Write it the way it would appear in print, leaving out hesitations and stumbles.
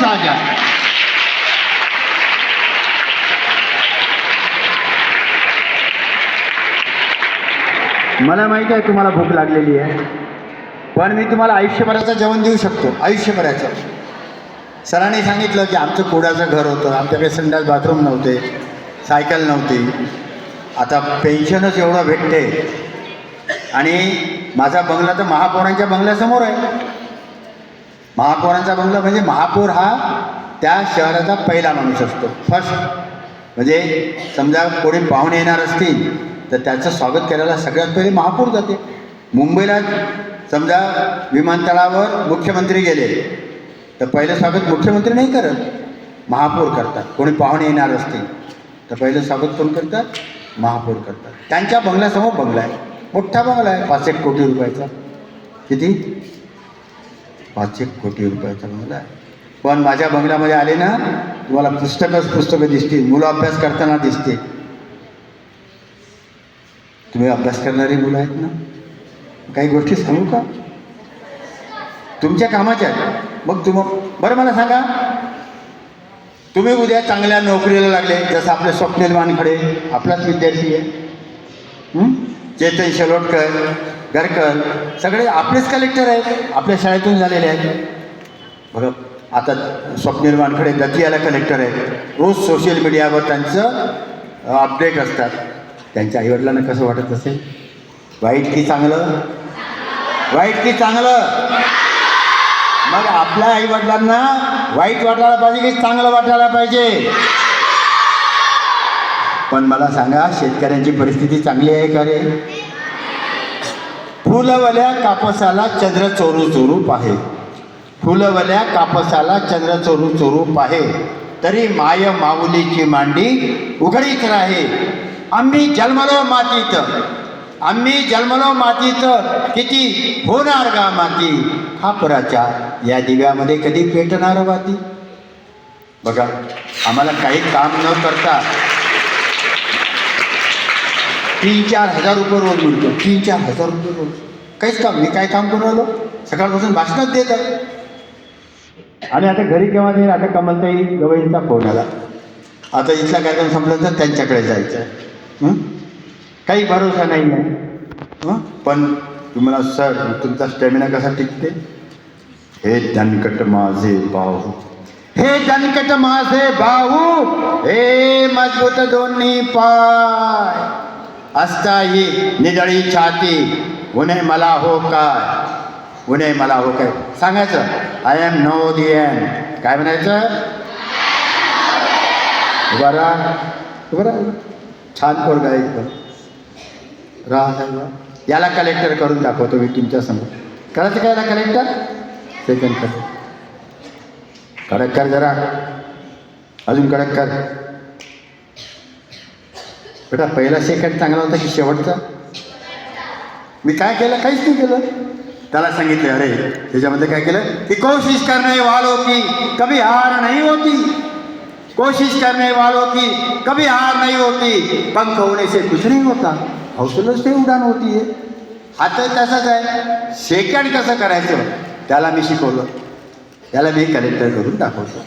साजा. मला माहिती आहे तुम्हाला भूक लागलेली आहे, पण मी तुम्हाला आयुष्यभराचं जेवण देऊ शकतो. आयुष्यभराचं. सरांनी सांगितलं की आमचं कुडाचं घर होतं, आमच्याकडे संडास बाथरूम नव्हते, सायकल नव्हती. आता पेन्शनच एवढं भेटते. आणि माझा बंगला तर महापौरांच्या बंगल्यासमोर आहे. महापौरांचा बंगला म्हणजे महापौर हा त्या शहराचा पहिला माणूस असतो, फर्स्ट. म्हणजे समजा कोणी पाहुणे येणार असतील तर त्याचं स्वागत करायला सगळ्यात पहिले महापौर जाते. मुंबईला समजा विमानतळावर मुख्यमंत्री गेले तर पहिलं स्वागत मुख्यमंत्री नाही करत, महापौर करतात. कोणी पाहुणे येणार असतील तर पहिलं स्वागत कोण करतात? महापौर करतात. त्यांच्या बंगल्यासमोर बंगला आहे, मोठा बंगला आहे, 5-1 कोटी रुपयाचा. किती? 5-1 कोटी रुपयाचा बंगला आहे. पण माझ्या बंगल्यामध्ये आले ना, तुम्हाला पुस्तकं दिसतील, मुलं अभ्यास करताना दिसतील. तुम्ही अभ्यास करणारी मुलं आहेत ना, काही गोष्टी सांगू का तुमच्या कामाच्या आहेत. मग बरं मला सांगा, तुम्ही उद्या चांगल्या नोकरीला लागले, जसं आपले स्वप्नील वानखडे आपलाच विद्यार्थी आहे, चेतन शेलोटकर, गरकर, सगळे आपलेच कलेक्टर आहेत, आपल्या शाळेतून झालेले आहेत. बघा आता स्वप्नील वानखडे दतियाला कलेक्टर आहेत. रोज सोशल मीडियावर त्यांचं अपडेट असतात. त्यांच्या आईवडिलांना कसं वाटत असेल? वाईट की चांगलं? वाईट की चांगलं? मग आपल्या आईवडिलांना वाईट वाटायला पाहिजे की चांगलं वाटायला पाहिजे? पण मला सांगा, शेतकऱ्यांची परिस्थिती चांगली आहे का रे? फुलवल्या कापसाला चंद्र चोरू चोरू पाहे, फुलवल्या कापसाला चंद्र चोरू चोरू पाहे, तरी माय माऊलीची मांडी उघडीच राहे. आम्ही जन्मलो मातीत, आम्ही जन्मलो मातीत, किती होणार गा माती, खापराच्या या दिव्यामध्ये कधी पेटणार वाती. बघा, आम्हाला काही काम न करता 3-4 हजार रुपये रोज मिळतो. 3-4 हजार रुपये रोज. काहीच काम. मी काय काम करून आलो? सकाळपासून भाषणच देत आहे. आणि आता घरी केव्हा जाईल? आता कमलताई गवईंचा फोन आला, आता इथला कार्यक्रम संपला तर त्यांच्याकडे जायचं आहे. काही भरोसा नाही आहे. पण तुम्हाला सर, तुमचा स्टॅमिना कसा टिकते? हे दणकट माझे बाहू, हे दणकट माझे बाहू, हे मजबूत दोन्ही पाय, असता ही निदळी छाती, उन्हे मला हो काय, उन्हे मला हो काय सांगायचं. I am no the M. काय म्हणायचं? उभा राहा, उभा राहा. छान पोरगा आहे. राहा साहेब, याला कलेक्टर करून दाखवतो मी तुमच्या समोर. करायचं काय याला कलेक्टर? सेकंड कर, कडक कर जरा, अजून कडक कर. बेटा पहिला सेकंड चांगला होता की शेवटचा? मी काय केलं? काहीच नाही केलं. त्याला सांगितलं, अरे त्याच्यामध्ये काय केलं की कोशिश करने वालों की कभी हार नहीं होती, कोशिश करने वालों की कभी हार नहीं होती, पंख होने से कुछ नहीं होता, हौसले से उडान होती है. आता तसंच आहे. सेकंड कसं करायचं त्याला मी शिकवलं, त्याला मी कलेक्टर करून दाखवतो.